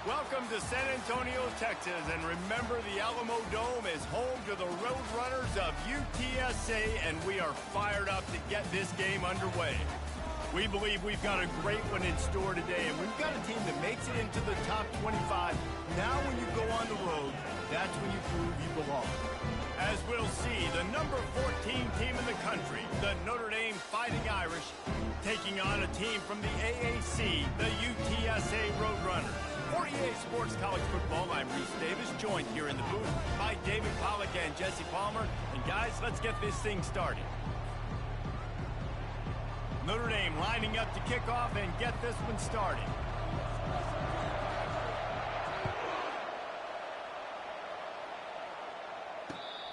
Welcome to San Antonio, Texas, and remember the Alamo Dome is home to the Roadrunners of UTSA, and we are fired up to get this game underway. We believe we've got a great one in store today, and we've got a team that makes it into the top 25. Now when you go on the road, that's when you prove you belong. As we'll see, the number 14 team in the country, the Notre Dame Fighting Irish, taking on a team from the AAC, the UTSA Roadrunners. For EA Sports College Football, I'm Reese Davis, joined here in the booth by David Pollack and Jesse Palmer. And guys, let's get this thing started. Notre Dame lining up to kick off and get this one started.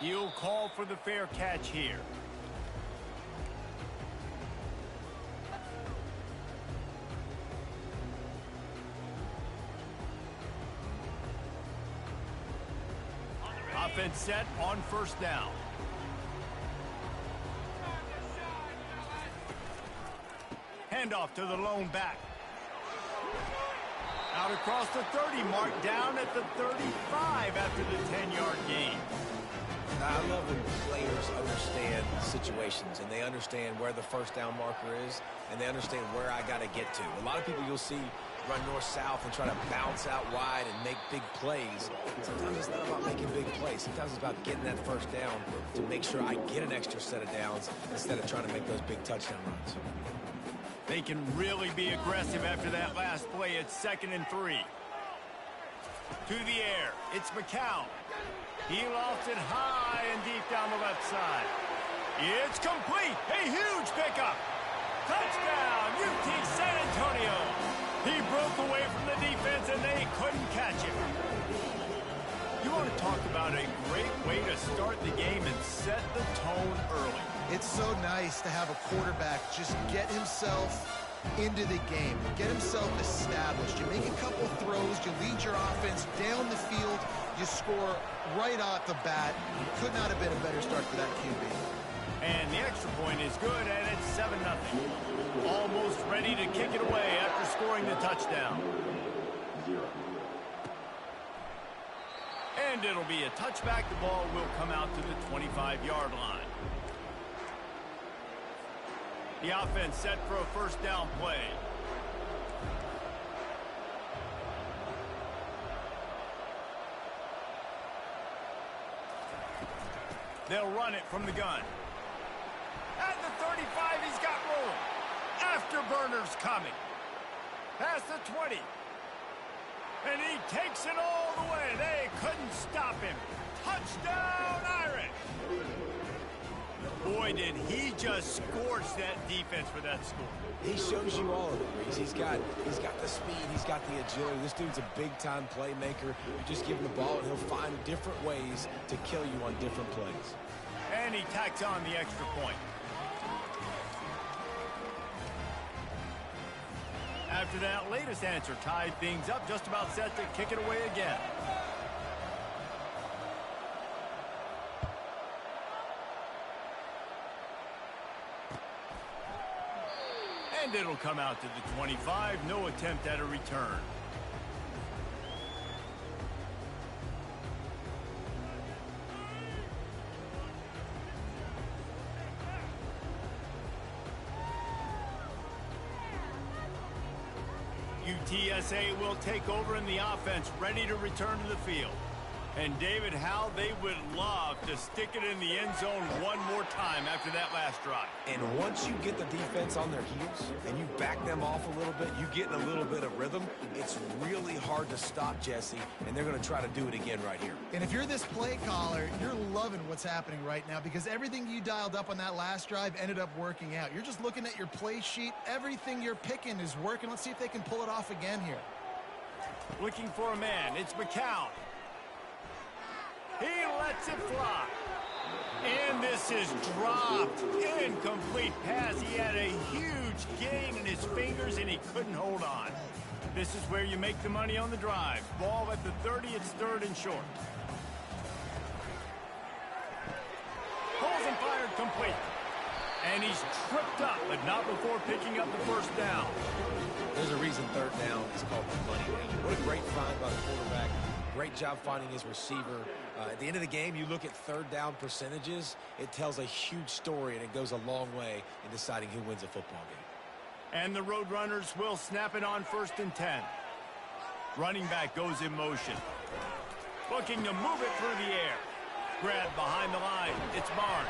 He'll call for the fair catch here. Offense set on first down. Handoff to the lone back. Out across the 30, marked down at the 35 after the 10-yard gain. I love when players understand situations and they understand where the first down marker is and they understand where I got to get to. A lot of people you'll see run north-south and try to bounce out wide and make big plays. Sometimes it's not about making big plays. Sometimes it's about getting that first down to make sure I get an extra set of downs instead of trying to make those big touchdown runs. They can really be aggressive after that last play. It's 2nd and 3. To the air. It's McCown. He lofts it high and deep down the left side. It's complete. A huge pickup. Touchdown, UT San Antonio. He broke away from the defense, and they couldn't catch him. You want to talk about a great way to start the game and set the tone early. It's so nice to have a quarterback just get himself into the game, get himself established. You make a couple throws, you lead your offense down the field, you score right off the bat. Could not have been a better start for that QB. And the extra point is good, and it's 7-0. Almost ready to kick it away after scoring the touchdown. And it'll be a touchback. The ball will come out to the 25-yard line. The offense set for a first down play. They'll run it from the gun. At the 35, he's got room. Afterburners coming. Past the 20. And he takes it all the way. They couldn't stop him. Touchdown, Irish. Boy, did he just scorch that defense for that score. He shows you all of it, Reese. He's got the speed, he's got the agility. This dude's a big-time playmaker. You just give him the ball, and he'll find different ways to kill you on different plays. And he tacks on the extra point. After that latest answer tied things up, just about set to kick it away again. And it'll come out to the 25. No attempt at a return. UTSA will take over in the offense, ready to return to the field. And David, how they would love to stick it in the end zone one more time after that last drive. And once you get the defense on their heels and you back them off a little bit, you get in a little bit of rhythm, it's really hard to stop, Jesse, and they're going to try to do it again right here. And if you're this play caller, you're loving what's happening right now because everything you dialed up on that last drive ended up working out. You're just looking at your play sheet. Everything you're picking is working. Let's see if they can pull it off again here. Looking for a man. It's McCown. He lets it fly. And this is dropped. Incomplete pass. He had a huge gain in his fingers, and he couldn't hold on. This is where you make the money on the drive. Ball at the 30. It's 3rd and short. Pulls and fired complete. And he's tripped up, but not before picking up the first down. There's a reason third down is called the money down. What a great find by the quarterback. Great job finding his receiver. At the end of the game, you look at third down percentages. It tells a huge story, and it goes a long way in deciding who wins a football game. And the Roadrunners will snap it on 1st and 10. Running back goes in motion. Looking to move it through the air. Grab behind the line. It's Barnes.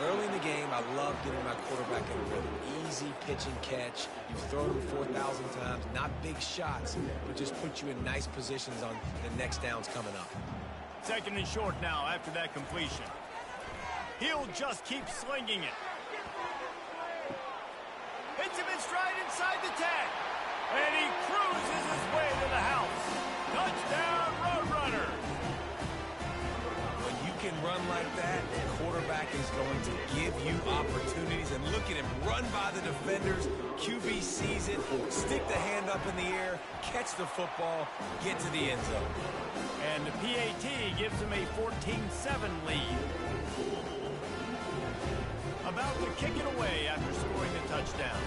Early in the game, I love getting my quarterback in a rhythm. Easy pitch and catch. You throw them 4,000 times. Not big shots, but just put you in nice positions on the next downs coming up. 2nd and short now after that completion. He'll just keep slinging it. Hits him in stride inside the 10. And he cruises his way to the house. Touchdown, Roadrunners. When you can run like that, the quarterback is going to give you opportunities. And look at him run by the defenders. QB sees it, stick the hand up in the air, catch the football, get to the end zone. And the PAT gives him a 14-7 lead. About to kick it away after scoring the touchdown.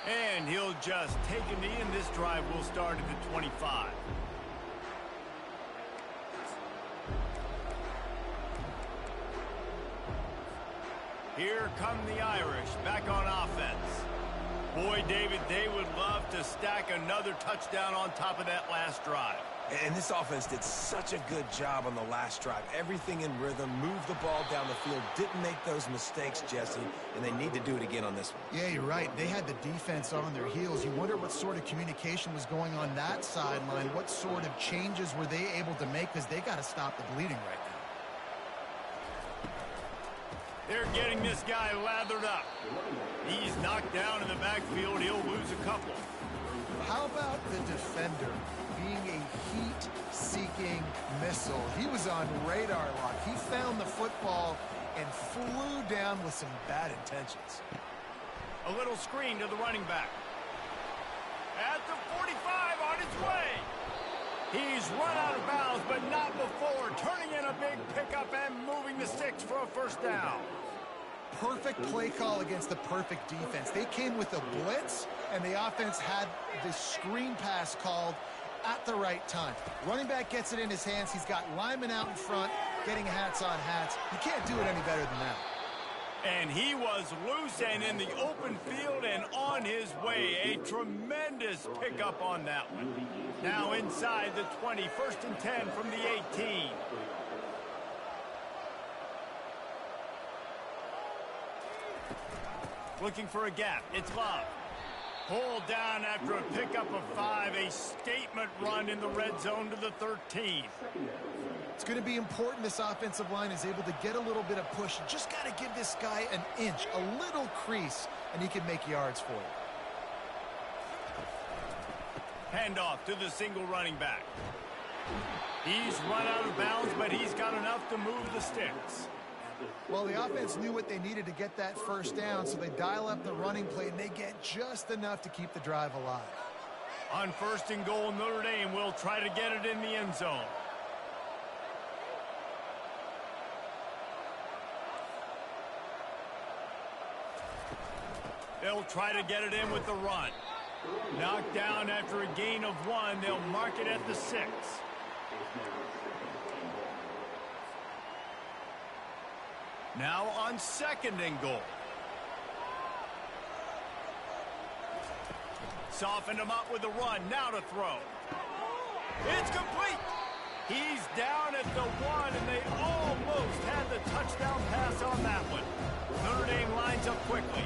And he'll just take a knee, and this drive will start at the 25. Here come the Irish back on offense. Boy, David, they would love to stack another touchdown on top of that last drive. And this offense did such a good job on the last drive. Everything in rhythm, moved the ball down the field, didn't make those mistakes, Jesse, and they need to do it again on this one. Yeah, you're right. They had the defense on their heels. You wonder what sort of communication was going on that sideline. What sort of changes were they able to make, because they got to stop the bleeding right now. They're getting this guy lathered up. He's knocked down in the backfield. He'll lose a couple. How about the defender being a heat-seeking missile? He was on radar lock. He found the football and flew down with some bad intentions. A little screen to the running back. At the 45 on his way. He's run out of bounds, but not before turning in a big pickup and moving the sticks for a first down. Perfect play call against the perfect defense. They came with a blitz, and the offense had the screen pass called at the right time. Running back gets it in his hands. He's got linemen out in front, getting hats on hats. You can't do it any better than that. And he was loose and in the open field and on his way. A tremendous pickup on that one. Now inside the 20, 1st and 10 from the 18. Looking for a gap. It's Love. Pulled down after a pickup of 5. A statement run in the red zone to the 13. It's going to be important this offensive line is able to get a little bit of push. You just got to give this guy an inch, a little crease, and he can make yards for you. Handoff to the single running back. He's run out of bounds, but he's got enough to move the sticks. Well, the offense knew what they needed to get that first down, so they dial up the running play, and they get just enough to keep the drive alive. On 1st and goal, Notre Dame will try to get it in the end zone. They'll try to get it in with the run. Knocked down after a gain of 1. They'll mark it at the 6. Now on 2nd and goal. Softened him up with the run. Now to throw. It's complete. He's down at the 1, and they almost had the touchdown pass on that one. Notre Dame lines up quickly.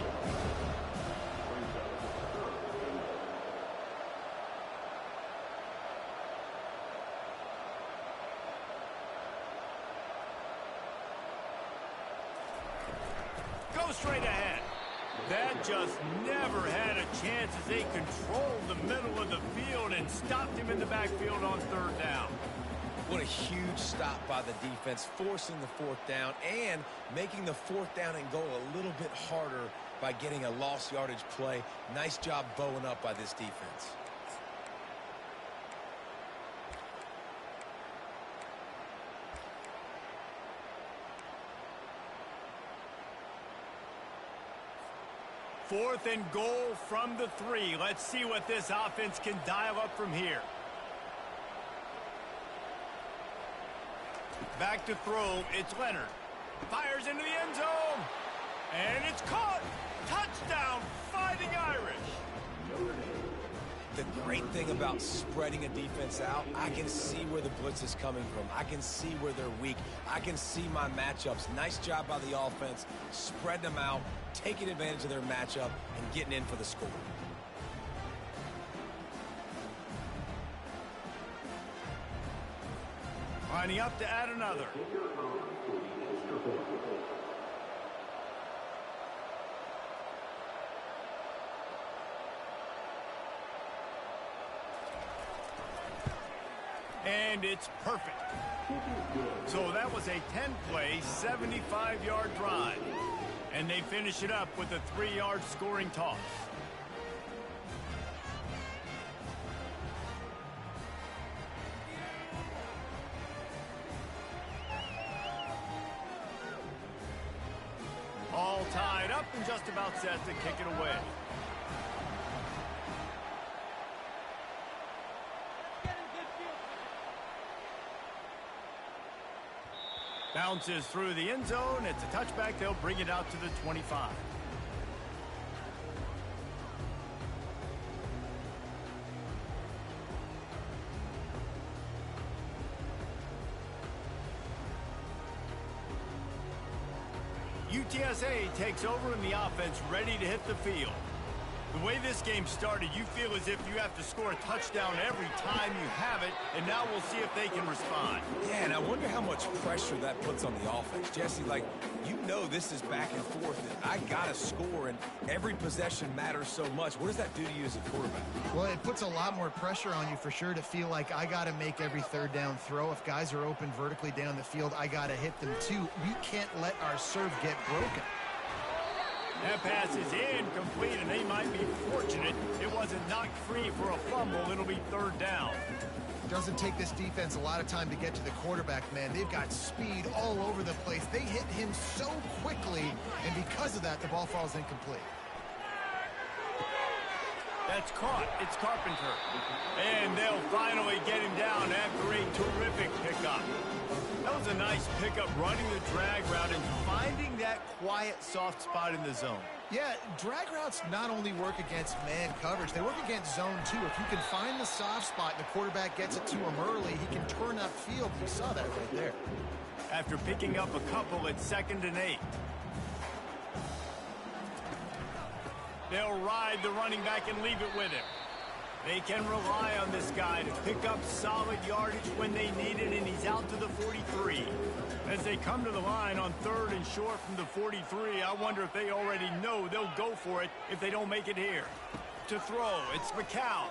Go straight ahead. That just never had a chance as they controlled the middle of the field and stopped him in the backfield on 3rd down. What a huge stop by the defense, forcing the 4th down and making the 4th down and goal a little bit harder by getting a lost yardage play. Nice job bowing up by this defense. 4th and goal from the 3. Let's see what this offense can dial up from here. Back to throw. It's Leonard. Fires into the end zone. And it's caught. Touchdown, Fighting Irish. The great thing about spreading a defense out, I can see where the blitz is coming from. I can see where they're weak. I can see my matchups. Nice job by the offense, spreading them out, taking advantage of their matchup, and getting in for the score. Lining up to add another. And it's perfect. So that was a 10-play, 75-yard drive. And they finish it up with a 3-yard scoring toss. All tied up and just about set to kick it away. Bounces through the end zone. It's a touchback. They'll bring it out to the 25. UTSA takes over in the offense, ready to hit the field. The way this game started, you feel as if you have to score a touchdown every time you have it, and now we'll see if they can respond. Yeah, and I wonder how much pressure that puts on the offense. Jesse, like, you know this is back and forth, and I got to score, and every possession matters so much. What does that do to you as a quarterback? Well, it puts a lot more pressure on you for sure to feel like I got to make every third down throw. If guys are open vertically down the field, I got to hit them too. We can't let our serve get broken. That pass is incomplete, and they might be fortunate it wasn't knocked free for a fumble. It'll be third down. Doesn't take this defense a lot of time to get to the quarterback, man. They've got speed all over the place. They hit him so quickly, and because of that, the ball falls incomplete. That's caught. It's Carpenter. And they'll finally get him down after a terrific pickup. That was a nice pickup, running the drag route and finding that quiet, soft spot in the zone. Yeah, drag routes not only work against man coverage, they work against zone too. If you can find the soft spot and the quarterback gets it to him early, he can turn upfield. You saw that right there. After picking up a couple, it's 2nd and 8. They'll ride the running back and leave it with him. They can rely on this guy to pick up solid yardage when they need it, and he's out to the 43. As they come to the line on 3rd and short from the 43, I wonder if they already know they'll go for it if they don't make it here. To throw, it's McCown.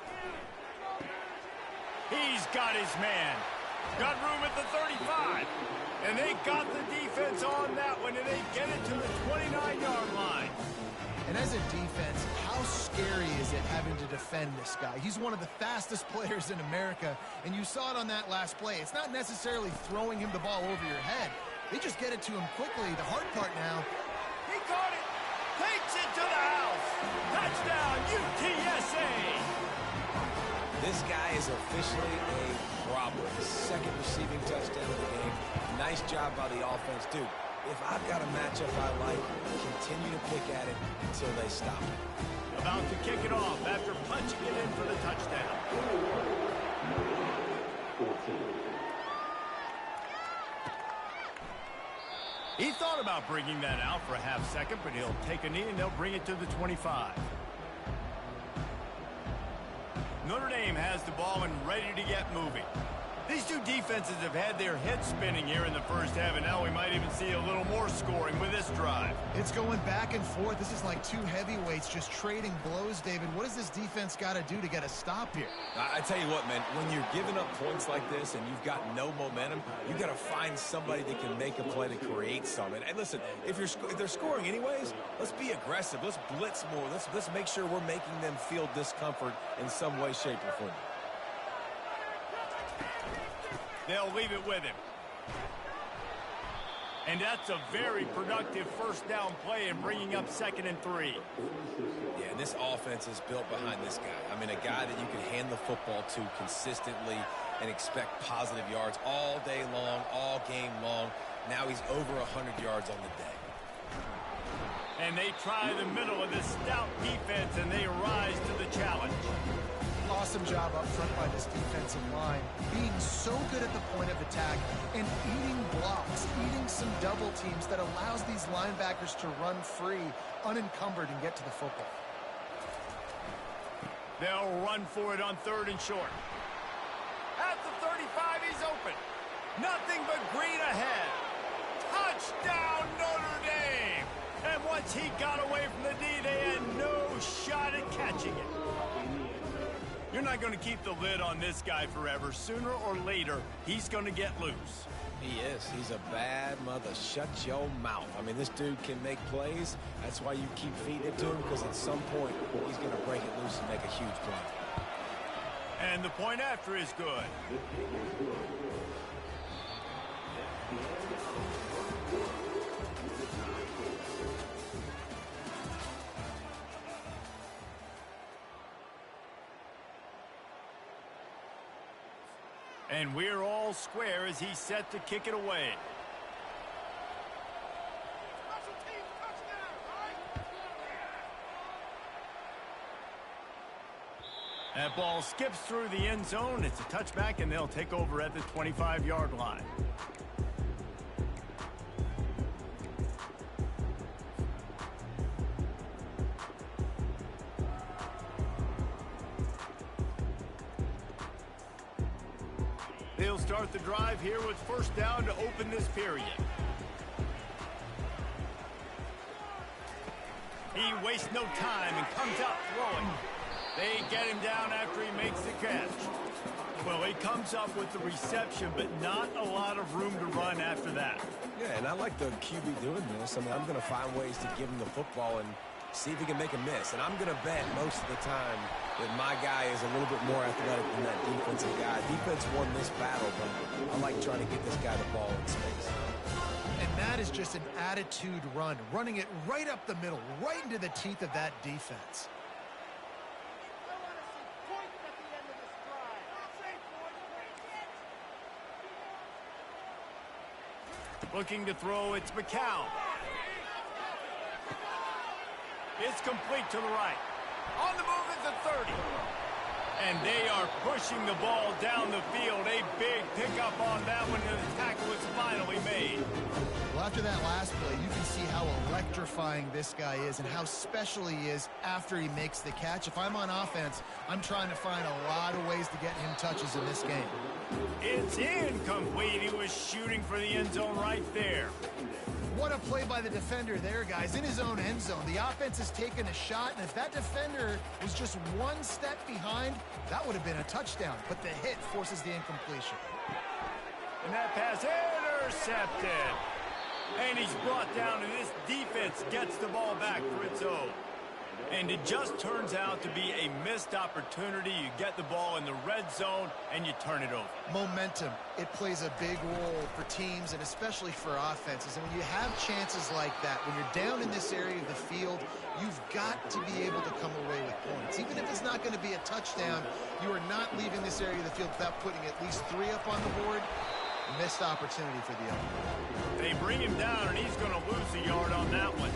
He's got his man. Got room at the 35. And they got the defense on that one, and they get it to the 29-yard line. And as a defense, how scary is it having to defend this guy? He's one of the fastest players in America, and you saw it on that last play. It's not necessarily throwing him the ball over your head. They just get it to him quickly. The hard part now, he caught it, takes it to the house. Touchdown, UTSA. This guy is officially a problem. Second receiving touchdown of the game. Nice job by the offense, dude. If I've got a matchup I like, continue to pick at it until they stop it. About to kick it off after punching it in for the touchdown. He thought about bringing that out for a half second, but he'll take a knee and they'll bring it to the 25. Notre Dame has the ball and ready to get moving. These two defenses have had their heads spinning here in the first half, and now we might even see a little more scoring with this drive. It's going back and forth. This is like two heavyweights just trading blows, David. What does this defense got to do to get a stop here? I tell you what, man, when you're giving up points like this and you've got no momentum, you got to find somebody that can make a play to create something. And listen, if they're scoring anyways, let's be aggressive. Let's blitz more. Let's make sure we're making them feel discomfort in some way, shape, or form. They'll leave it with him. And that's a very productive first down play in bringing up 2nd and 3. Yeah, and this offense is built behind this guy. I mean, a guy that you can hand the football to consistently and expect positive yards all day long, all game long. Now he's over 100 yards on the day. And they try the middle of this stout defense, and they rise to the challenge. Awesome job up front by this defensive line, being so good at the point of attack and eating blocks, eating some double teams that allows these linebackers to run free, unencumbered, and get to the football. They'll run for it on 3rd and short. At the 35, he's open. Nothing but green ahead. Touchdown, Notre Dame! And once he got away from the D, they had no shot at catching it. You're not going to keep the lid on this guy forever. Sooner or later, he's going to get loose. He is. He's a bad mother. Shut your mouth. I mean, this dude can make plays. That's why you keep feeding it to him, because at some point, he's going to break it loose and make a huge play. And the point after is good. And we're all square as he's set to kick it away. That ball skips through the end zone. It's a touchback, and they'll take over at the 25-yard line. They'll start the drive here with first down to open this period. He wastes no time and comes out throwing. They get him down after he makes the catch. Well, he comes up with the reception, but not a lot of room to run after that. Yeah, and I like the QB doing this. I mean, I'm going to find ways to give him the football and see if he can make a miss. And I'm going to bet most of the time that my guy is a little bit more athletic than that defensive guy. Defense won this battle, but I like trying to get this guy the ball in space. And that is just an attitude run, running it right up the middle, right into the teeth of that defense. Looking to throw, it's McCown. It's complete to the right. On the move is the 30. And they are pushing the ball down the field. A big pickup on that one, and the tackle is finally made. Well, after that last play, you can see how electrifying this guy is and how special he is after he makes the catch. If I'm on offense, I'm trying to find a lot of ways to get him touches in this game. It's incomplete. He was shooting for the end zone right there. What a play by the defender there, guys, in his own end zone. The offense has taken a shot, and if that defender was just one step behind, that would have been a touchdown. But the hit forces the incompletion. And that pass intercepted. And he's brought down, and this defense gets the ball back for its own. And it just turns out to be a missed opportunity. You get the ball in the red zone, and you turn it over. Momentum, it plays a big role for teams and especially for offenses. And when you have chances like that, when you're down in this area of the field, you've got to be able to come away with points. Even if it's not going to be a touchdown, you are not leaving this area of the field without putting at least 3 up on the board. Missed opportunity for the other. They bring him down, and he's going to lose a yard on that one.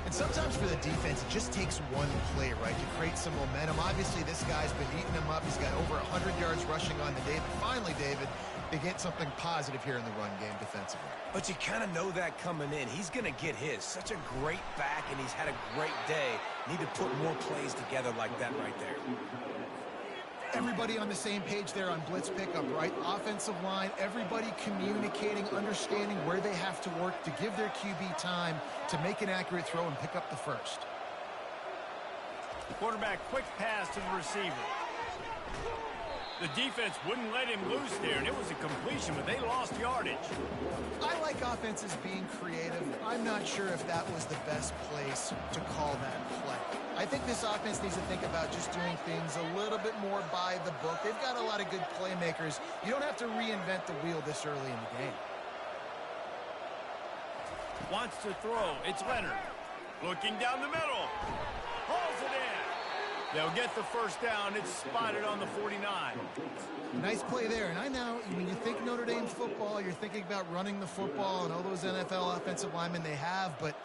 And sometimes for the defense, it just takes one play, right, to create some momentum. Obviously, this guy's been eating them up. He's got over 100 yards rushing on the day. But finally, David, they get something positive here in the run game defensively. But you kind of know that coming in. He's going to get his. Such a great back, and he's had a great day. Need to put more plays together like that right there. Everybody on the same page there on blitz pickup, right? Offensive line, everybody communicating, understanding where they have to work to give their QB time to make an accurate throw and pick up the first. Quarterback quick pass to the receiver. The defense wouldn't let him loose there, and it was a completion, but they lost yardage. I like offenses being creative. I'm not sure if that was the best place to call that play. I think this offense needs to think about just doing things a little bit more by the book. They've got a lot of good playmakers. You don't have to reinvent the wheel this early in the game. Wants to throw. It's Leonard. Looking down the middle. Hauls it in. They'll get the first down. It's spotted on the 49. Nice play there. And I know when you think Notre Dame football, you're thinking about running the football and all those NFL offensive linemen they have. But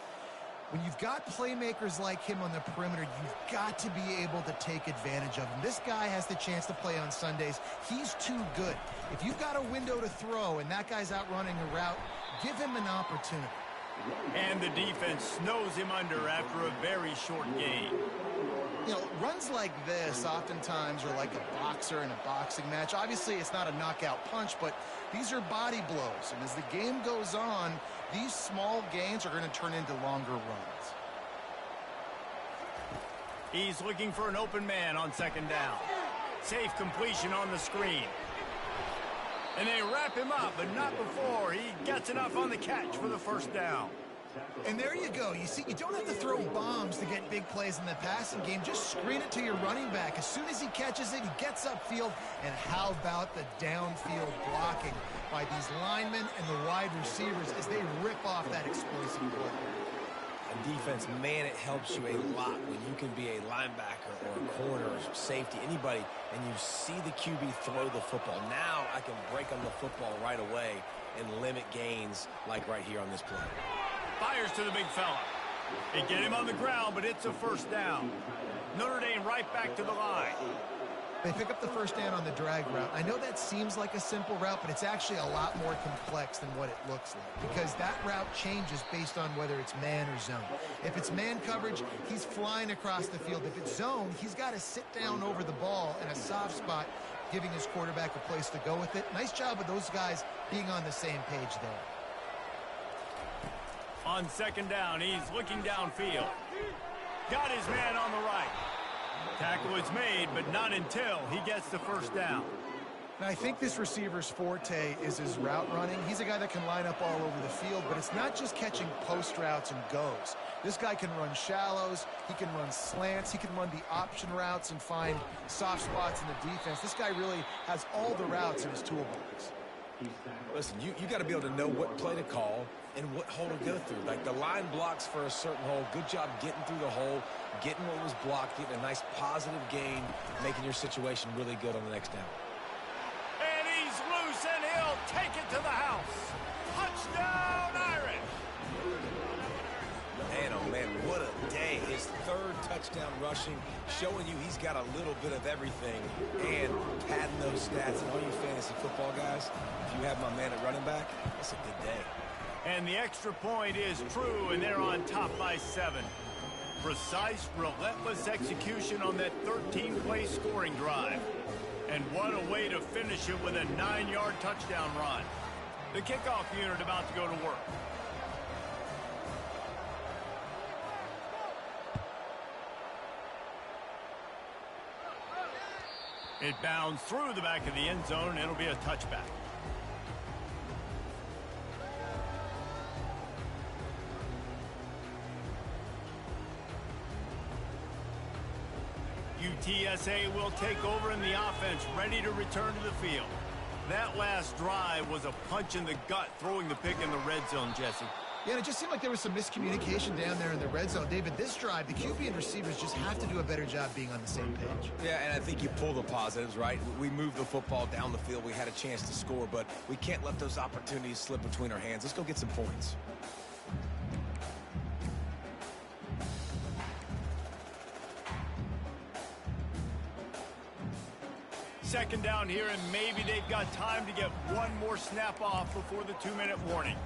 when you've got playmakers like him on the perimeter, you've got to be able to take advantage of him. This guy has the chance to play on Sundays. He's too good. If you've got a window to throw and that guy's out running a route, give him an opportunity. And the defense snows him under after a very short gain. You know, runs like this oftentimes are like a boxer in a boxing match. Obviously, it's not a knockout punch, but these are body blows. And as the game goes on, these small gains are going to turn into longer runs. He's looking for an open man on second down. Safe completion on the screen. And they wrap him up, but not before he gets enough on the catch for the first down. And there you go. You see, you don't have to throw bombs to get big plays in the passing game. Just screen it to your running back. As soon as he catches it, he gets upfield. And how about the downfield blocking by these linemen and the wide receivers as they rip off that explosive play? On defense, man, it helps you a lot when you can be a linebacker or a corner or safety, anybody, and you see the QB throw the football. Now I can break on the football right away and limit gains like right here on this play. Fires to the big fella. They get him on the ground, but it's a first down. Notre Dame right back to the line. They pick up the first down on the drag route. I know that seems like a simple route, but it's actually a lot more complex than what it looks like because that route changes based on whether it's man or zone. If it's man coverage, he's flying across the field. If it's zone, he's got to sit down over the ball in a soft spot, giving his quarterback a place to go with it. Nice job of those guys being on the same page there. On second down, he's looking downfield. Got his man on the right. Tackle is made, but not until he gets the first down. Now, I think this receiver's forte is his route running. He's a guy that can line up all over the field, but it's not just catching post routes and goes. This guy can run shallows, he can run slants, he can run the option routes and find soft spots in the defense. This guy really has all the routes in his toolbox. Listen, you got to be able to know what play to call and what hole to go through. Like the line blocks for a certain hole. Good job getting through the hole, getting what was blocked, getting a nice positive gain, making your situation really good on the next down. And he's loose, and he'll take it to the house. Touchdown, Irish! Man, oh man, what a day. His third touchdown rushing, showing you he's got a little bit of everything and padding those stats. And all you fantasy football guys, if you have my man at running back, that's a good day. And the extra point is true, and they're on top by 7. Precise, relentless execution on that 13-play scoring drive. And what a way to finish it with a 9-yard touchdown run. The kickoff unit about to go to work. It bounds through the back of the end zone, and it'll be a touchback. UTSA will take over in the offense, ready to return to the field. That last drive was a punch in the gut, throwing the pick in the red zone, Jesse. Yeah, and it just seemed like there was some miscommunication down there in the red zone. David, this drive, the QB and receivers just have to do a better job being on the same page. Yeah, and I think you pull the positives, right? We moved the football down the field. We had a chance to score, but we can't let those opportunities slip between our hands. Let's go get some points. Second down here, and maybe they've got time to get one more snap off before the 2-minute warning.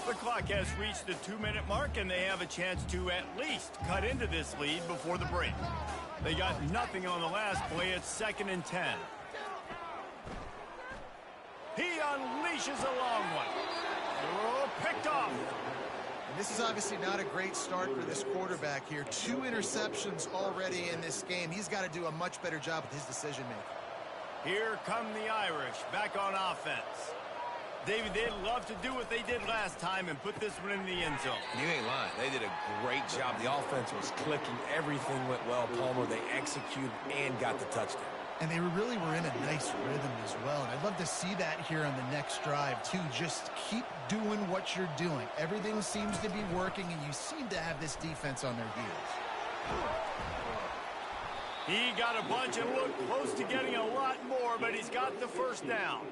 The clock has reached the 2-minute mark, and they have a chance to at least cut into this lead before the break. They got nothing on the last play. It's 2nd and 10. He unleashes a long one. Oh, picked off. And this is obviously not a great start for this quarterback here. 2 interceptions already in this game. He's got to do a much better job with his decision-making. Here come the Irish back on offense. David, they'd love to do what they did last time and put this one in the end zone. You ain't lying. They did a great job. The offense was clicking. Everything went well, Palmer. They executed and got the touchdown. And they really were in a nice rhythm as well. And I'd love to see that here on the next drive, too. Just keep doing what you're doing. Everything seems to be working, and you seem to have this defense on their heels. He got a bunch and looked close to getting a lot more, but he's got the first down.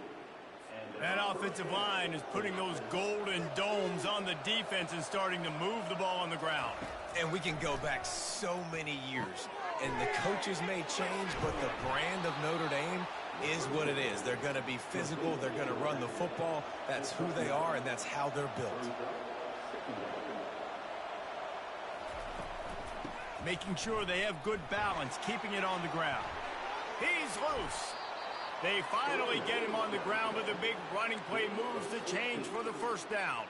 That offensive line is putting those golden domes on the defense and starting to move the ball on the ground. And we can go back so many years. And the coaches may change, but the brand of Notre Dame is what it is. They're going to be physical. They're going to run the football. That's who they are, and that's how they're built. Making sure they have good balance, keeping it on the ground. He's loose. They finally get him on the ground, but the big running play moves the change for the first down.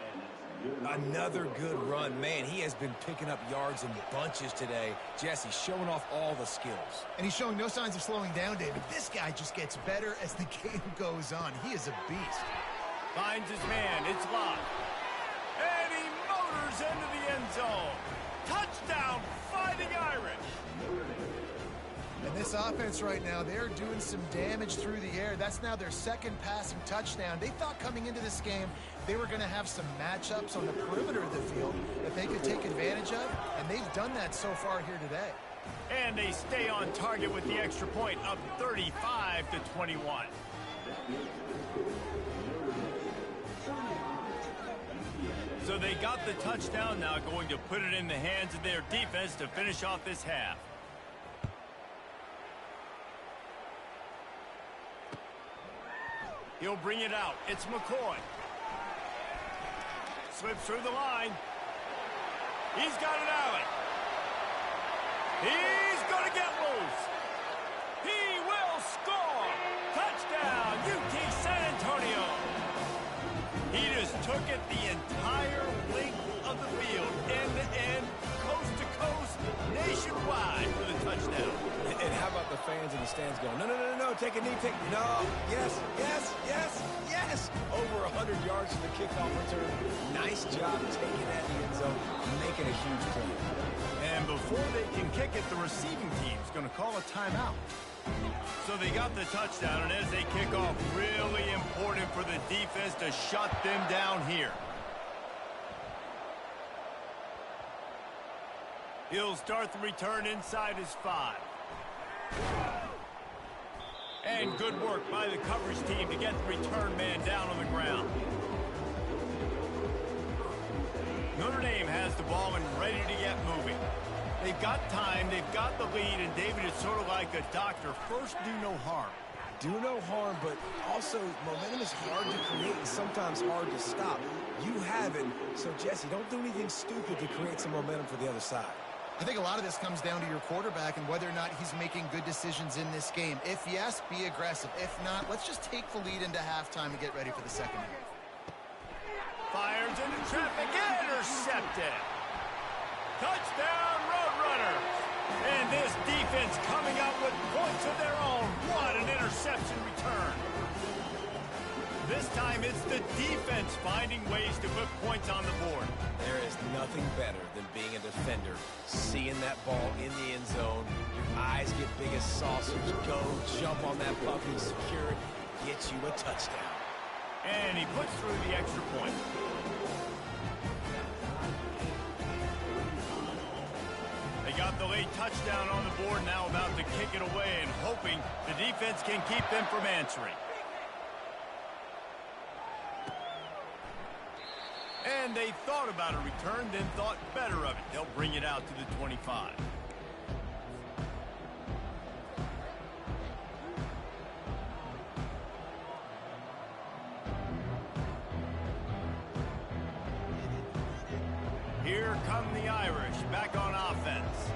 Another good run. Man, he has been picking up yards in bunches today. Jesse showing off all the skills. And he's showing no signs of slowing down, David. This guy just gets better as the game goes on. He is a beast. Finds his man. It's locked. And he motors into the end zone. Touchdown, Fighting Irish. And this offense right now, they're doing some damage through the air. That's now their second passing touchdown. They thought coming into this game they were going to have some matchups on the perimeter of the field that they could take advantage of, and they've done that so far here today. And they stay on target with the extra point, up 35-21. So they got the touchdown, now going to put it in the hands of their defense to finish off this half. He'll bring it out. It's McCoy. Slips through the line. He's got an alley. He's going to get loose. He will score. Touchdown, UT San Antonio. He just took it the entire length of the field, end-to-end, coast-to-coast, nationwide for the touchdown. And how about the fans in the stands going, no, take a knee, no, yes, yes, yes, yes. Over 100 yards to the kickoff return. Nice job taking that in the end zone, making a huge play. And before they can kick it, the receiving team's going to call a timeout. So they got the touchdown, and as they kick off, really important for the defense to shut them down here. He'll start the return inside his 5. And good work by the coverage team to get the return man down on the ground. Notre Dame has the ball and ready to get moving. They've got time, they've got the lead, and David is sort of like a doctor. First, do no harm. Do no harm, but also momentum is hard to create and sometimes hard to stop. You haven't, so Jesse, don't do anything stupid to create some momentum for the other side. I think a lot of this comes down to your quarterback and whether or not he's making good decisions in this game. If yes, be aggressive. If not, let's just take the lead into halftime and get ready for the second half. Fires into traffic, intercepted. Touchdown, Roadrunners. And this defense coming out with points of their own. What an interception return. This time it's the defense finding ways to put points on the board. There is nothing better than being a defender, seeing that ball in the end zone, your eyes get big as saucers, go, jump on that puppy, secure it, gets you a touchdown. And he puts through the extra point. They got the late touchdown on the board, now about to kick it away and hoping the defense can keep them from answering. And they thought about a return, then thought better of it. They'll bring it out to the 25. Here come the Irish, back on offense.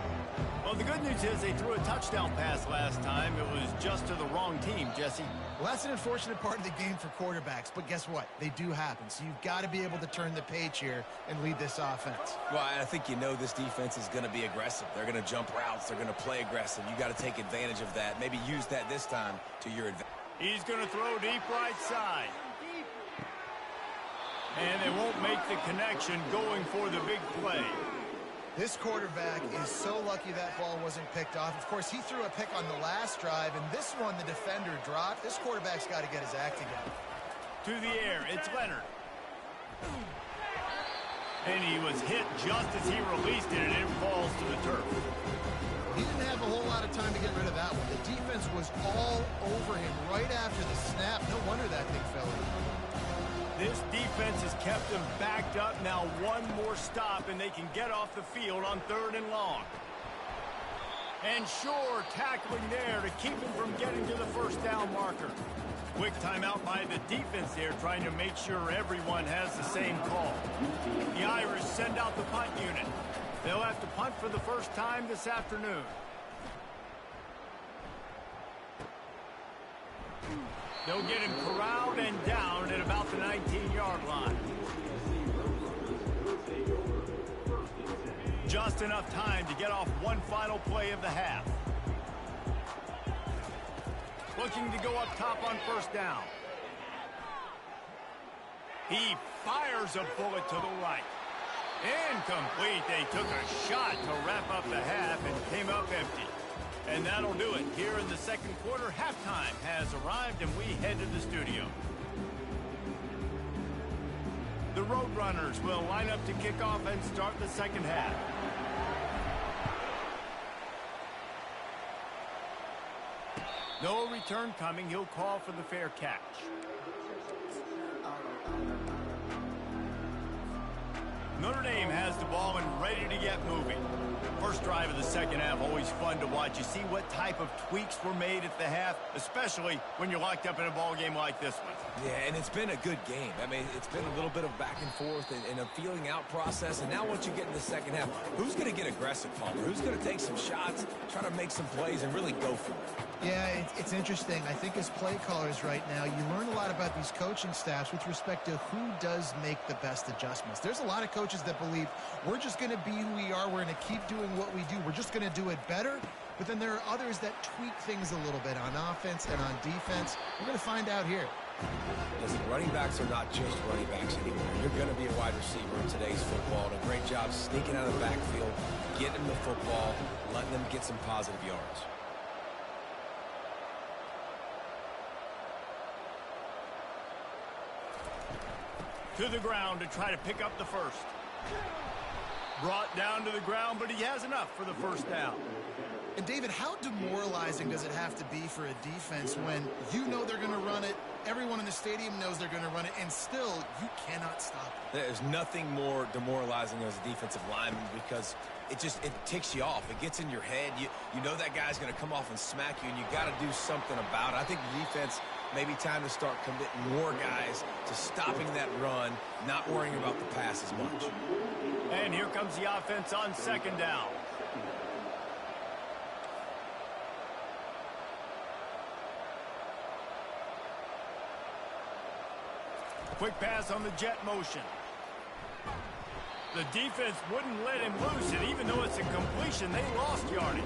Well, the good news is they threw a touchdown pass last time. It was just to the wrong team, Jesse. Well, that's an unfortunate part of the game for quarterbacks, but guess what? They do happen, so you've got to be able to turn the page here and lead this offense. Well, I think you know this defense is going to be aggressive. They're going to jump routes. They're going to play aggressive. You got to take advantage of that. Maybe use that this time to your advantage. He's going to throw deep right side. And they won't make the connection going for the big play. This quarterback is so lucky that ball wasn't picked off. Of course, he threw a pick on the last drive, and this one the defender dropped. This quarterback's got to get his act together. To the air, it's Leonard. And he was hit just as he released it, and it falls to the turf. He didn't have a whole lot of time to get rid of that one. The defense was all over him right after the snap. No wonder that thing fell in. This defense has kept them backed up. Now one more stop, and they can get off the field on 3rd and long. And sure, tackling there to keep him from getting to the first down marker. Quick timeout by the defense there, trying to make sure everyone has the same call. The Irish send out the punt unit. They'll have to punt for the first time this afternoon. They'll get him corralled and down at about the 19-yard line. Just enough time to get off one final play of the half. Looking to go up top on first down. He fires a bullet to the right. Incomplete. They took a shot to wrap up the half and came up empty. And that'll do it. Here in the second quarter, halftime has arrived, and we head to the studio. The Roadrunners will line up to kick off and start the second half. No return coming. He'll call for the fair catch. Notre Dame has the ball and ready to get moving. First drive of the second half, always fun to watch. You see what type of tweaks were made at the half, especially when you're locked up in a ball game like this one. Yeah, and it's been a good game. I mean, it's been a little bit of back and forth and a feeling out process. And now once you get in the second half, who's going to get aggressive, Palmer? Who's going to take some shots, try to make some plays, and really go for it? Yeah, it's interesting. I think as play callers right now, you learn a lot about these coaching staffs with respect to who does make the best adjustments. There's a lot of coaches that believe we're just going to be who we are. We're going to keep doing what we do. We're just going to do it better. But then there are others that tweak things a little bit on offense and on defense. We're going to find out here. Listen, running backs are not just running backs anymore. You're going to be a wide receiver in today's football. And a great job sneaking out of the backfield, getting the football, letting them get some positive yards. To the ground to try to pick up the first. Brought down to the ground, but he has enough for the first down. And David, how demoralizing does it have to be for a defense when you know they're going to run it, everyone in the stadium knows they're going to run it, and still you cannot stop it? There's nothing more demoralizing as a defensive lineman because it ticks you off. It gets in your head. You know that guy's going to come off and smack you, and you got to do something about it. I think the defense maybe time to start committing more guys to stopping that run, not worrying about the pass as much. And here comes the offense on second down. Quick pass on the jet motion. The defense wouldn't let him loose, and even though it's a completion, they lost yardage.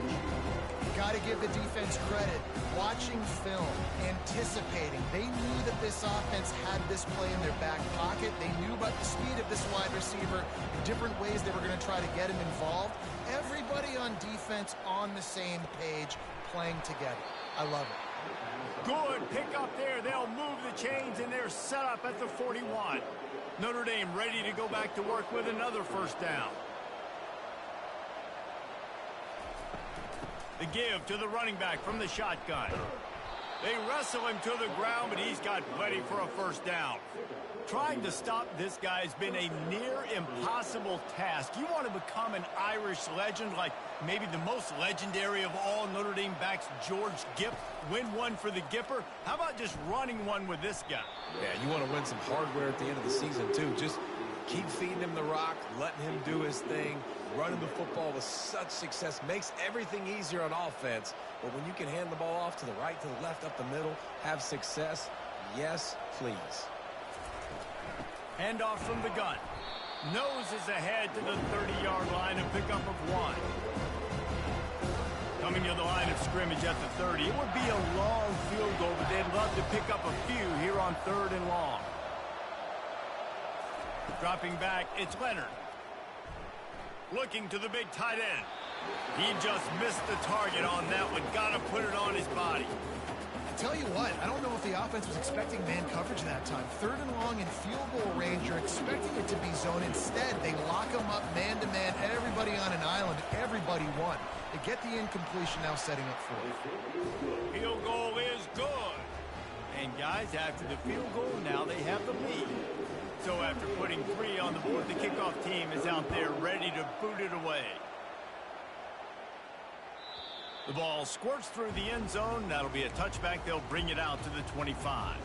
Got to give the defense credit. Watching film, anticipating. They knew that this offense had this play in their back pocket. They knew about the speed of this wide receiver, different ways they were going to try to get him involved. Everybody on defense on the same page, playing together. I love it. Good pick up there. They'll move the chains, and they're set up at the 41. Notre Dame ready to go back to work with another first down. The give to the running back from the shotgun. They wrestle him to the ground, but he's got plenty for a first down. Trying to stop this guy has been a near impossible task. You want to become an Irish legend, like maybe the most legendary of all Notre Dame backs, George Gipp, win one for the Gipper. How about just running one with this guy? Yeah, you want to win some hardware at the end of the season, too. Just keep feeding him the rock, letting him do his thing. Running the football with such success makes everything easier on offense. But when you can hand the ball off to the right, to the left, up the middle, have success, yes, please. Handoff from the gun. Noses ahead to the 30-yard line, a pickup of one. Coming to the line of scrimmage at the 30. It would be a long field goal, but they'd love to pick up a few here on 3rd and long. Dropping back, it's Leonard. Looking to the big tight end. He just missed the target on that one. Got to put it on his body. Tell you what, I don't know if the offense was expecting man coverage that time. 3rd and long in field goal range, you're expecting it to be zone. Instead, they lock them up man-to-man, everybody on an island, everybody won. They get the incompletion, now setting up for it. Field goal is good. And guys, after the field goal, now they have the lead. So after putting 3 on the board, the kickoff team is out there ready to boot it away. The ball squirts through the end zone. That'll be a touchback. They'll bring it out to the 25.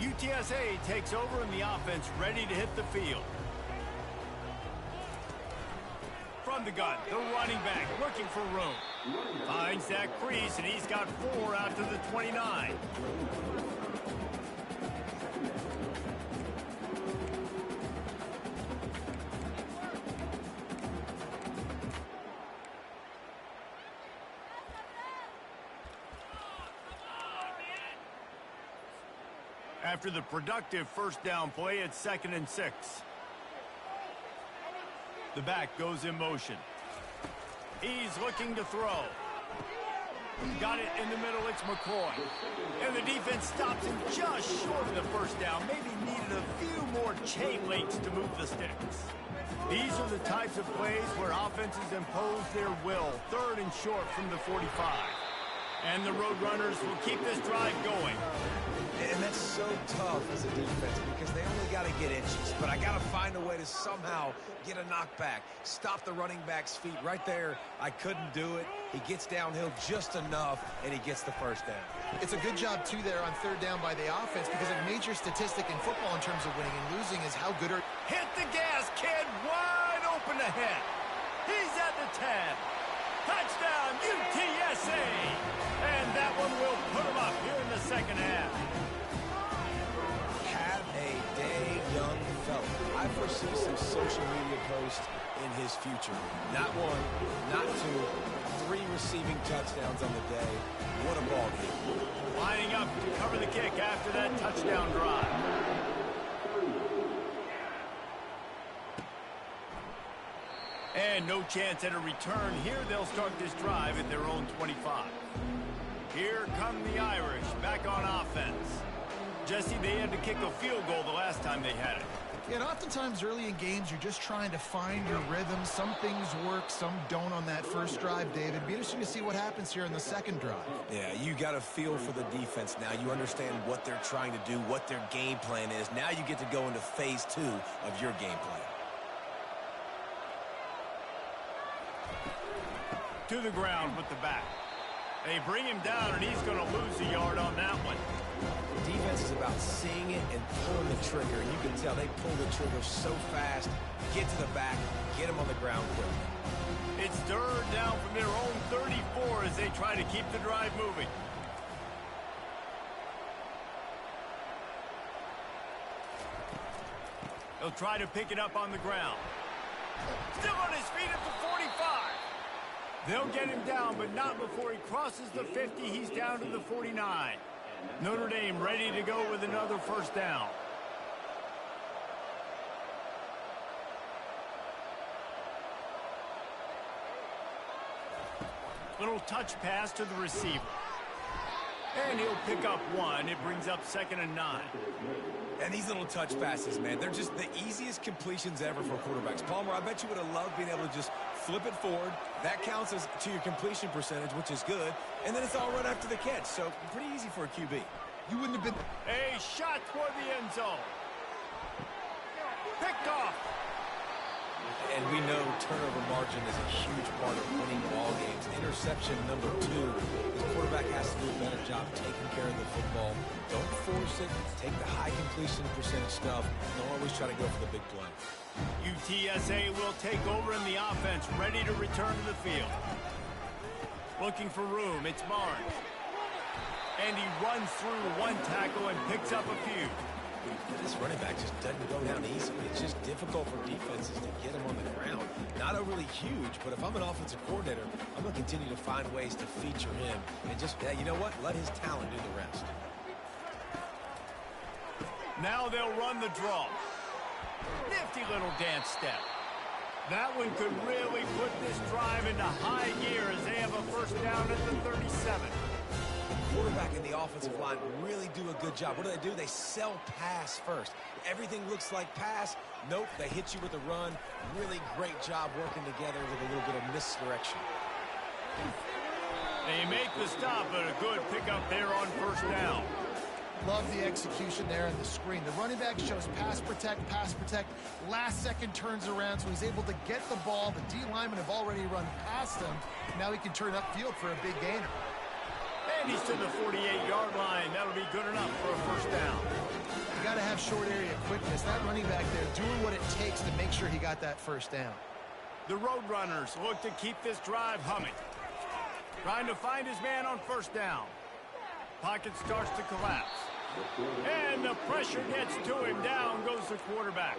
UTSA takes over and the offense ready to hit the field. From the gun, the running back looking for room. Finds that crease, and he's got 4 out to the 29. After the productive first down play, it's 2nd and 6. The back goes in motion. He's looking to throw. Got it in the middle, it's McCoy. And the defense stops him just short of the first down. Maybe needed a few more chain links to move the sticks. These are the types of plays where offenses impose their will. 3rd and short from the 45. And the Roadrunners will keep this drive going. And that's so tough as a defense because they only got to get inches. But I got to find a way to somehow get a knockback. Stop the running back's feet right there. I couldn't do it. He gets downhill just enough, and he gets the first down. It's a good job, too, there on 3rd down by the offense because a major statistic in football in terms of winning and losing is how good are... Hit the gas, kid. Wide open ahead. He's at the 10. Touchdown, UTSA. And that one will put him up here in the second half. Have a day, young fella. I foresee some social media posts in his future. Not 1, not 2, 3 receiving touchdowns on the day. What a ball game. Lining up to cover the kick after that touchdown drive. And no chance at a return here. They'll start this drive at their own 25. Here come the Irish back on offense. Jesse, they had to kick a field goal the last time they had it. Yeah, and oftentimes early in games, you're just trying to find your rhythm. Some things work, some don't on that first drive, David. Be interesting to see what happens here in the second drive. Yeah, you got a feel for the defense now. You understand what they're trying to do, what their game plan is. Now you get to go into phase 2 of your game plan. To the ground with the back. They bring him down, and he's going to lose a yard on that one. Defense is about seeing it and pulling the trigger. You can tell they pull the trigger so fast, get to the back, get him on the ground quickly. It's 3rd down from their own 34 as they try to keep the drive moving. They'll try to pick it up on the ground. Still on his feet at the 45. They'll get him down, but not before he crosses the 50. He's down to the 49. Notre Dame ready to go with another first down. Little touch pass to the receiver. And he'll pick up 1. It brings up 2nd and 9. And these little touch passes, man, they're just the easiest completions ever for quarterbacks. Palmer, I bet you would have loved being able to just flip it forward. That counts as to your completion percentage, which is good. And then it's all right after the catch. So pretty easy for a QB. You wouldn't have been... A shot toward the end zone. Picked off. And we know turnover margin is a huge part of winning ball games. Interception number 2. The quarterback has to do a better job taking care of the football. Don't force it. Take the high completion percentage stuff. Don't always try to go for the big play. UTSA will take over in the offense, ready to return to the field. Looking for room, it's Barnes. And he runs through 1 tackle and picks up a few. This running back just doesn't go down easily. It's just difficult for defenses to get him on the ground. Not overly huge, but if I'm an offensive coordinator, I'm going to continue to find ways to feature him. And just, you know what? Let his talent do the rest. Now they'll run the draw. Nifty little dance step. That one could really put this drive into high gear as they have a first down at the 37. Quarterback and the offensive line really do a good job. What do? They sell pass first. Everything looks like pass. Nope, they hit you with a run. Really great job working together with a little bit of misdirection. They make the stop, but a good pickup there on first down. Love the execution there in the screen. The running back shows pass protect, last second turns around, so he's able to get the ball. The D linemen have already run past him. Now he can turn upfield for a big gainer. And he's to the 48-yard line. That'll be good enough for a first down. You got to have short area quickness. That running back there doing what it takes to make sure he got that first down. The Roadrunners look to keep this drive humming. Trying to find his man on first down. Pocket starts to collapse. And the pressure gets to him. Down goes the quarterback.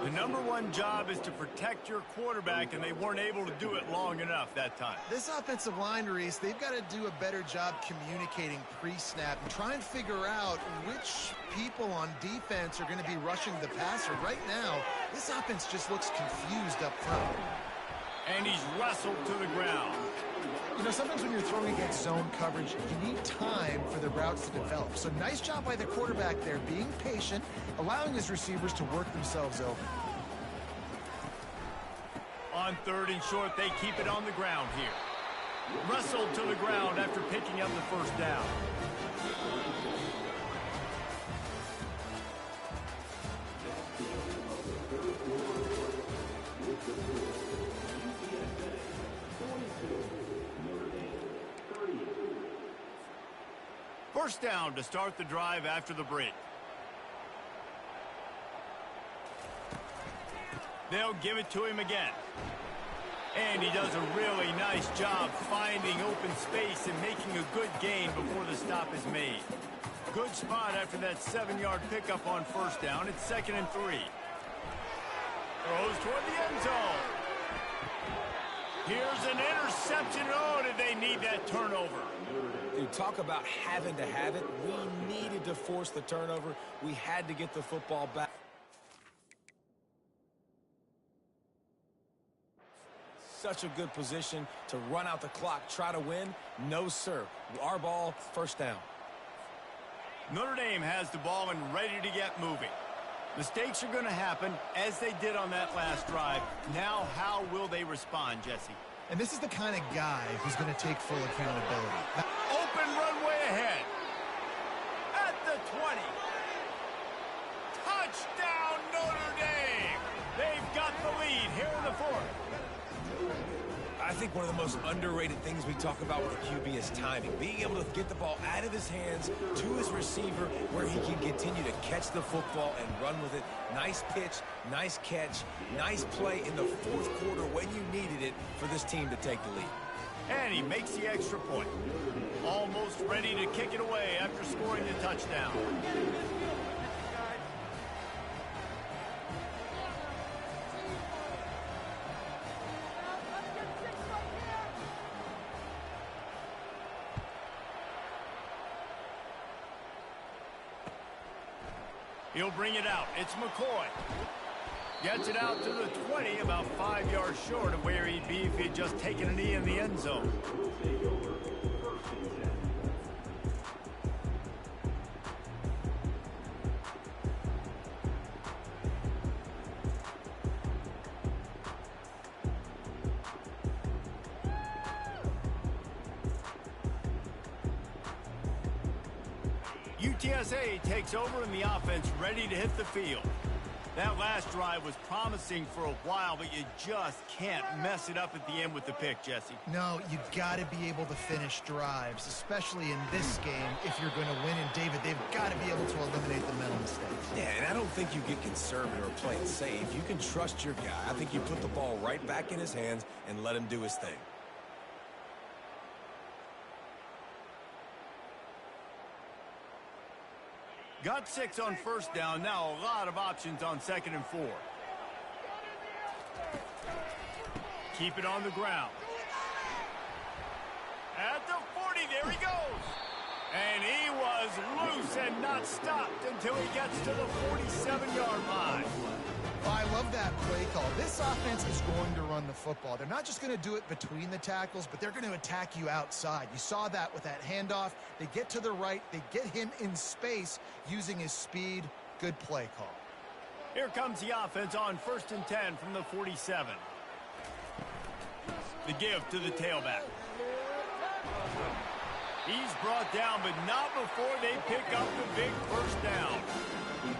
The number one job is to protect your quarterback, and they weren't able to do it long enough that time. This offensive line, Reese, they've got to do a better job communicating pre-snap and try and figure out which people on defense are going to be rushing the passer. Right now, this offense just looks confused up front. And he's wrestled to the ground. You know, sometimes when you're throwing against zone coverage, you need time for the routes to develop. So nice job by the quarterback there, being patient, allowing his receivers to work themselves over. On third and short, they keep it on the ground here. Wrestled to the ground after picking up the first down. First down to start the drive after the break. They'll give it to him again. And he does a really nice job finding open space and making a good gain before the stop is made. Good spot after that 7-yard pickup on first down. It's 2nd and 3. Throws toward the end zone. Here's an interception. Oh, did they need that turnover? Dude, talk about having to have it. We needed to force the turnover. We had to get the football back. Such a good position to run out the clock, try to win. No, sir. Our ball, first down. Notre Dame has the ball and ready to get moving. Mistakes are going to happen, as they did on that last drive. Now, how will they respond, Jesse? And this is the kind of guy who's going to take full accountability. Open runway ahead. At the 20. Touchdown, Notre Dame. They've got the lead here in the fourth. I think one of the most underrated things we talk about with a QB is timing. Being able to get the ball out of his hands to his receiver where he can continue to catch the football and run with it. Nice pitch, nice catch, nice play in the fourth quarter when you needed it for this team to take the lead. And he makes the extra point. Almost ready to kick it away after scoring the touchdown. He'll bring it out. It's McCoy. Gets it out to the 20, about 5 yards short of where he'd be if he'd just taken a knee in the end zone. UTSA takes over in the offense, ready to hit the field. That last drive was promising for a while, but you just can't mess it up at the end with the pick, Jesse. No, you got to be able to finish drives, especially in this game if you're going to win. And, David, they've got to be able to eliminate the mental mistakes. Yeah, and I don't think you get conservative or play it safe. You can trust your guy. I think you put the ball right back in his hands and let him do his thing. Got 6 on first down. Now a lot of options on 2nd and 4. Keep it on the ground. At the 40, there he goes. And he was loose and not stopped until he gets to the 47-yard line. I love that play call. This offense is going to run the football. They're not just going to do it between the tackles, but they're going to attack you outside. You saw that with that handoff. They get to the right. They get him in space using his speed. Good play call. Here comes the offense on 1st and 10 from the 47. The give to the tailback. He's brought down, but not before they pick up the big first down.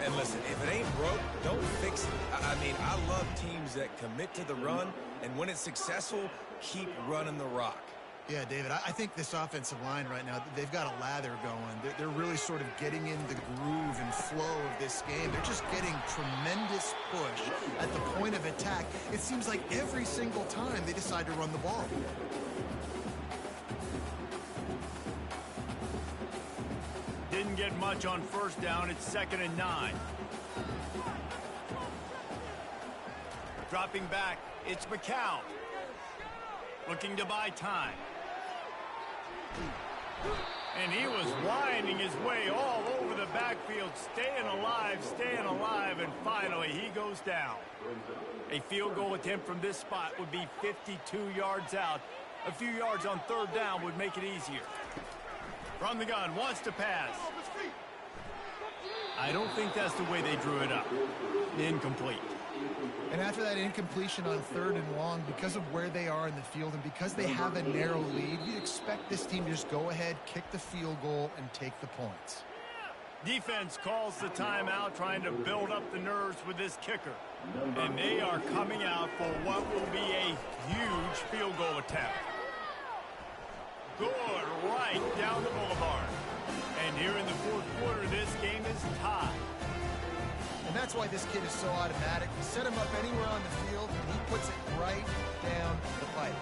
And listen, if it ain't broke, don't fix it. I mean, I love teams that commit to the run, and when it's successful, keep running the rock. Yeah, David, I think this offensive line right now, they've got a lather going. They're really sort of getting in the groove and flow of this game. They're just getting tremendous push at the point of attack. It seems like every single time they decide to run the ball. Didn't get much on first down. It's 2nd and 9. Dropping back, it's McCown. Looking to buy time. And he was winding his way all over the backfield, staying alive, and finally he goes down. A field goal attempt from this spot would be 52 yards out. A few yards on 3rd down would make it easier. From the gun, wants to pass. I don't think that's the way they drew it up. Incomplete. And after that incompletion on 3rd and long, because of where they are in the field and because they have a narrow lead, you'd expect this team to just go ahead, kick the field goal, and take the points. Defense calls the timeout, trying to build up the nerves with this kicker. And they are coming out for what will be a huge field goal attempt. Good, right down the boulevard. And here in the 4th quarter, this game is tied. And that's why this kid is so automatic. You set him up anywhere on the field, and he puts it right down the pipe.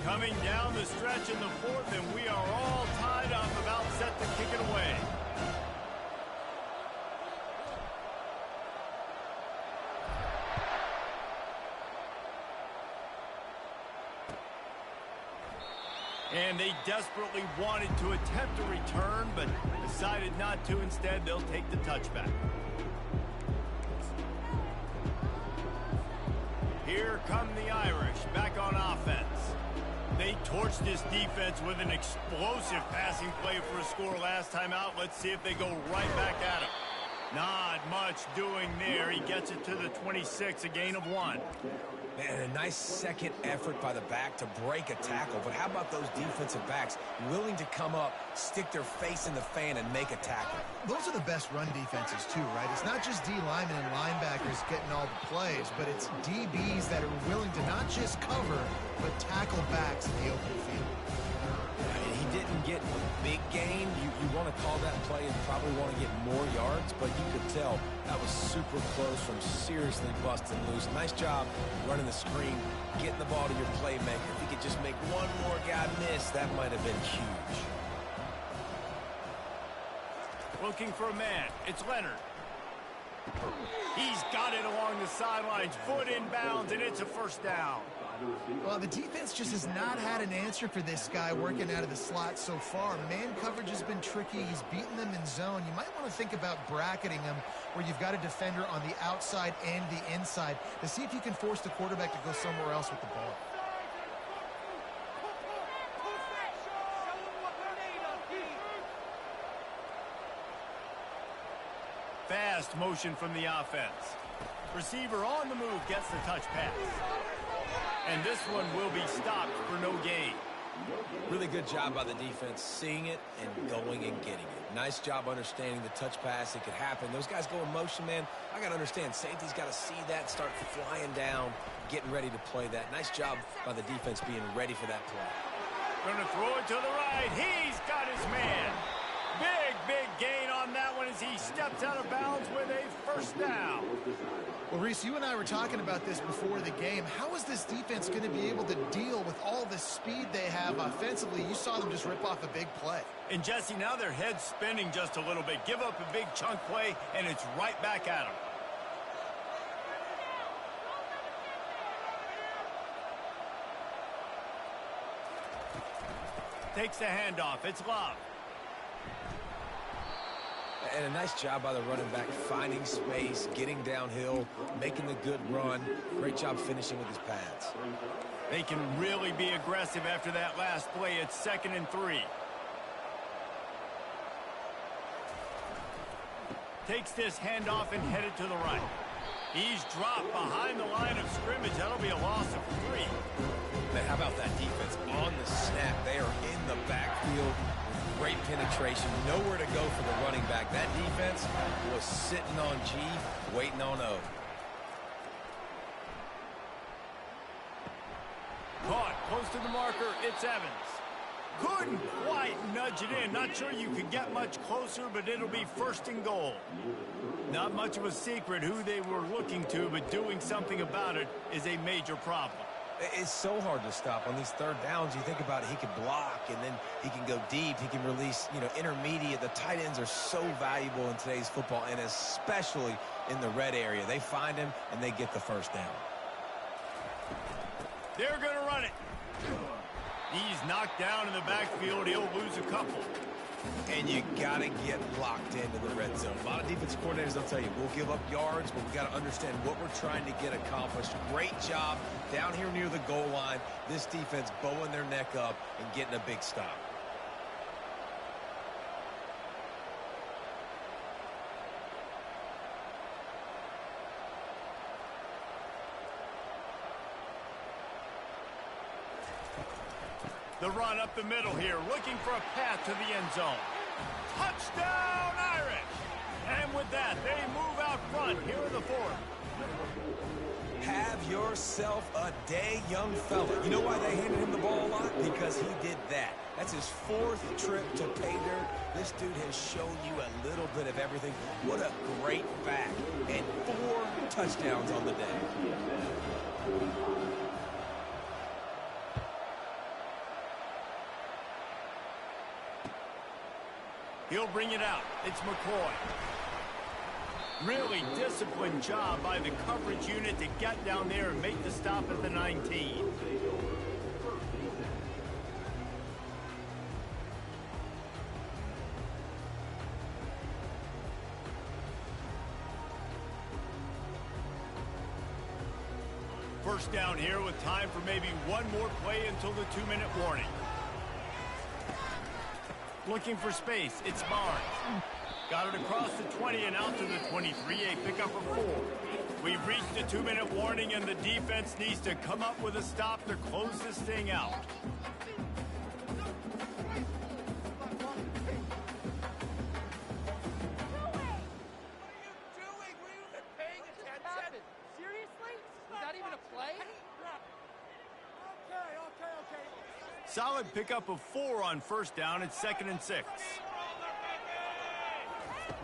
Coming down the stretch in the 4th, and we are all tied up, about set to kick it away. And they desperately wanted to attempt a return, but decided not to. Instead, they'll take the touchback. Here come the Irish, back on offense. They torched this defense with an explosive passing play for a score last time out. Let's see if they go right back at him. Not much doing there. He gets it to the 26, a gain of 1. Man, a nice second effort by the back to break a tackle. But how about those defensive backs willing to come up, stick their face in the fan, and make a tackle? Those are the best run defenses, too, right? It's not just D linemen and linebackers getting all the plays, but it's DBs that are willing to not just cover, but tackle backs in the open field. He didn't get a big gain. You want to call that play and probably want to get more yards, but you could tell that was super close from seriously busting loose. Nice job running the screen, getting the ball to your playmaker. If he could just make one more guy miss, that might have been huge. Looking for a man. It's Leonard. He's got it along the sidelines. Foot in bounds, and it's a first down. Well, the defense just has not had an answer for this guy working out of the slot so far. Man coverage has been tricky. He's beaten them in zone. You might want to think about bracketing him where you've got a defender on the outside and the inside to see if you can force the quarterback to go somewhere else with the ball. Fast motion from the offense. Receiver on the move gets the touch pass. And this one will be stopped for no gain. Really good job by the defense, seeing it and going and getting it. Nice job understanding the touch pass. It could happen. Those guys go in motion, man. I got to understand, safety's got to see that, start flying down, getting ready to play that. Nice job by the defense being ready for that play. Going to throw it to the right. He's got his man. Big gain on that one as he steps out of bounds with a first down. Well, Reese, you and I were talking about this before the game. How is this defense going to be able to deal with all the speed they have offensively? You saw them just rip off a big play. And, Jesse, now their head's spinning just a little bit. Give up a big chunk play, and it's right back at them. Takes the handoff. It's Love. And a nice job by the running back, finding space, getting downhill, making the good run. Great job finishing with his pads. They can really be aggressive after that last play. It's 2nd and 3. Takes this handoff and headed to the right. He's dropped behind the line of scrimmage. That'll be a loss of 3. Man, how about that defense on the snap? They are in the backfield. Great penetration, nowhere to go for the running back. That defense was sitting on G, waiting on O. Caught, close to the marker, it's Evans. Couldn't quite nudge it in. Not sure you could get much closer, but it'll be 1st and goal. Not much of a secret who they were looking to, but doing something about it is a major problem. It's so hard to stop on these 3rd downs. You think about it, he can block, and then he can go deep. He can release, intermediate. The tight ends are so valuable in today's football, and especially in the red area. They find him, and they get the 1st down. They're going to run it. He's knocked down in the backfield. He'll lose a couple. And you got to get locked into the red zone. A lot of defensive coordinators will tell you, we'll give up yards, but we've got to understand what we're trying to get accomplished. Great job down here near the goal line. This defense bowing their neck up and getting a big stop. The run up the middle here, looking for a path to the end zone. Touchdown, Irish! And with that, they move out front here in the 4th. Have yourself a day, young fella. You know why they handed him the ball a lot? Because he did that. That's his 4th trip to pay dirt. This dude has shown you a little bit of everything. What a great back. And 4 touchdowns on the day. He'll bring it out. It's McCoy. Really disciplined job by the coverage unit to get down there and make the stop at the 19. First down here with time for maybe one more play until the 2-minute warning. Looking for space, it's Barnes. Got it across the 20 and out to the 23, a pickup of 4. We've reached the 2-minute warning, and the defense needs to come up with a stop to close this thing out. Solid pickup of 4 on first down. It's 2nd and 6.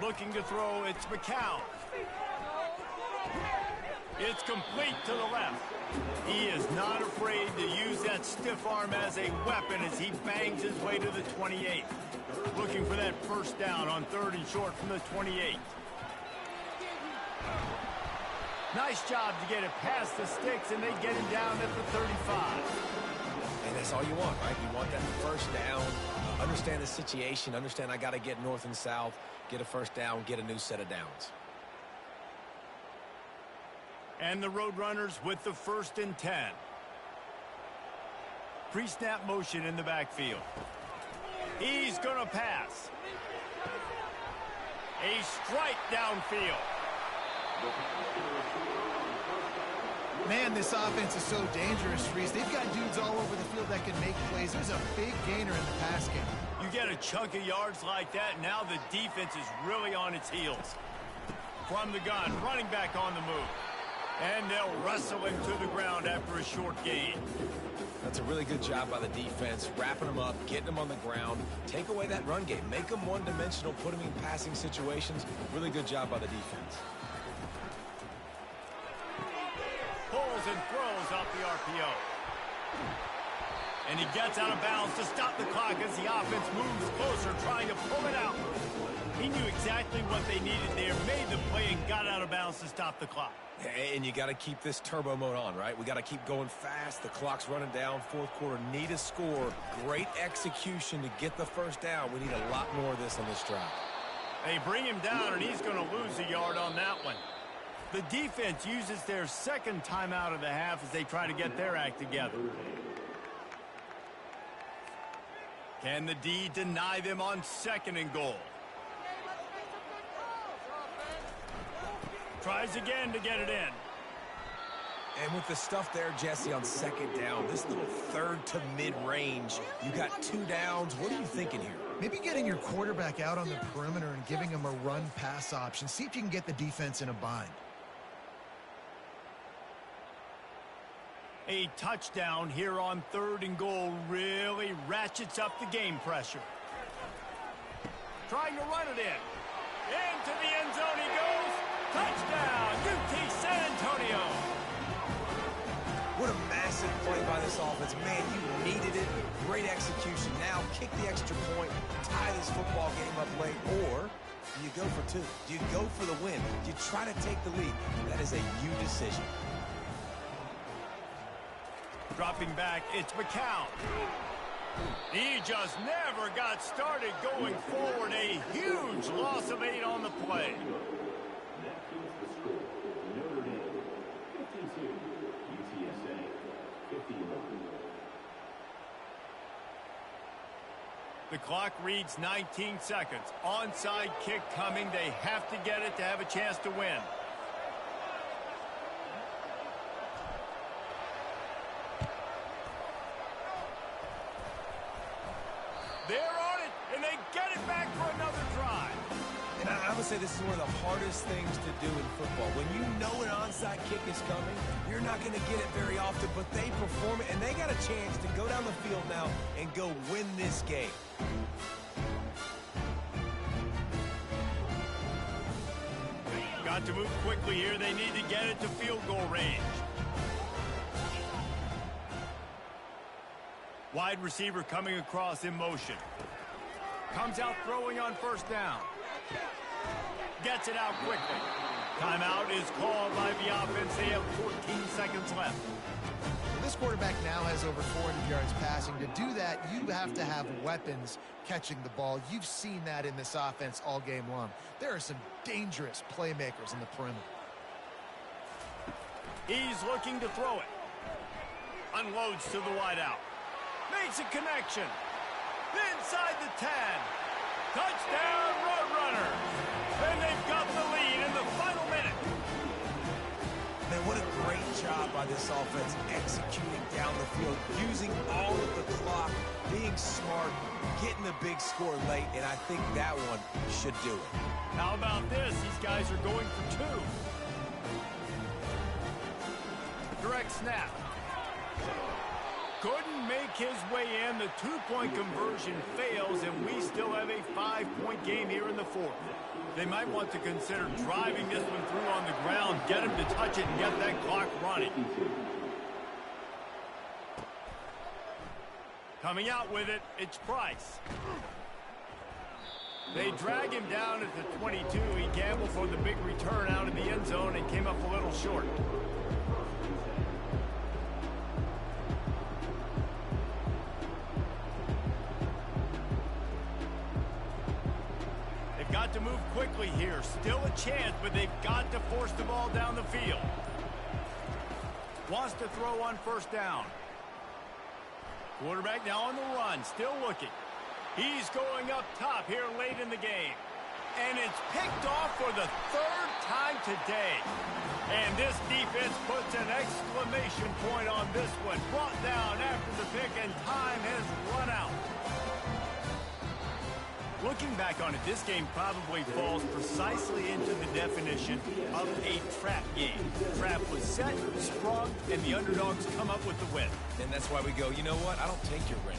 Looking to throw, it's McCown. It's complete to the left. He is not afraid to use that stiff arm as a weapon as he bangs his way to the 28. Looking for that first down on 3rd and short from the 28. Nice job to get it past the sticks, and they get him down at the 35. And that's all you want, right? You want that first down, understand the situation, understand I got to get north and south, get a first down, get a new set of downs. And the Roadrunners with the 1st and 10. Pre-snap motion in the backfield. He's going to pass. A strike downfield. Man, this offense is so dangerous, Reese. They've got dudes all over the field that can make plays. There's a big gainer in the pass game. You get a chunk of yards like that, now the defense is really on its heels. From the gun, running back on the move. And they'll wrestle him to the ground after a short gain. That's a really good job by the defense, wrapping them up, getting them on the ground. Take away that run game. Make them one-dimensional, put them in passing situations. Really good job by the defense. goes and throws off the RPO. And he gets out of bounds to stop the clock as the offense moves closer, trying to pull it out. He knew exactly what they needed there, made the play, and got out of bounds to stop the clock. And you got to keep this turbo mode on, right? We got to keep going fast. The clock's running down. Fourth quarter, need a score. Great execution to get the first down. We need a lot more of this on this drive. They bring him down, and he's going to lose a yard on that one. The defense uses their second timeout of the half as they try to get their act together. Can the D deny them on 2nd and goal? Tries again to get it in. And with the stuff there, Jesse, on 2nd down, this little 3rd to mid-range, you got 2 downs. What are you thinking here? Maybe getting your quarterback out on the perimeter and giving him a run-pass option. See if you can get the defense in a bind. A touchdown here on 3rd and goal really ratchets up the game pressure. Trying to run it in. Into the end zone he goes. Touchdown, UT San Antonio. What a massive play by this offense. Man, you needed it. Great execution. Now kick the extra point, tie this football game up late, or do you go for 2? Do you go for the win? Do you try to take the lead? That is a you decision. Dropping back, it's McCown. He just never got started going forward. A huge loss of 8 on the play. The clock reads 19 seconds. Onside kick coming. They have to get it to have a chance to win. They're on it, and they get it back for another drive. And I would say this is one of the hardest things to do in football. When you know an onside kick is coming, you're not going to get it very often, but they perform it, and they got a chance to go down the field now and go win this game. Got to move quickly here. They need to get it to field goal range. Wide receiver coming across in motion. Comes out throwing on 1st down. Gets it out quickly. Timeout is called by the offense. They have 14 seconds left. This quarterback now has over 400 yards passing. To do that, you have to have weapons catching the ball. You've seen that in this offense all game long. There are some dangerous playmakers in the perimeter. He's looking to throw it. Unloads to the wideout. Makes a connection. Inside the 10. Touchdown, Roadrunners. And they've got the lead in the final minute. Man, what a great job by this offense executing down the field, using all of the clock, being smart, getting the big score late, and I think that one should do it. How about this? These guys are going for 2. Direct snap. Couldn't make his way in. The 2-point conversion fails, and we still have a 5-point game here in the 4th. They might want to consider driving this one through on the ground, get him to touch it, and get that clock running. Coming out with it, it's Price. They drag him down at the 22. He gambled for the big return out of the end zone and came up a little short. Got to move quickly here. Still a chance, but they've got to force the ball down the field. Wants to throw on 1st down. Quarterback now on the run, still looking. He's going up top here late in the game. And it's picked off for the 3rd time today. And this defense puts an exclamation point on this one. Brought down after the pick, and time has run out. Looking back on it, this game probably falls precisely into the definition of a trap game. Trap was set, sprung, and the underdogs come up with the win. And that's why we go, you know what? I don't take your win.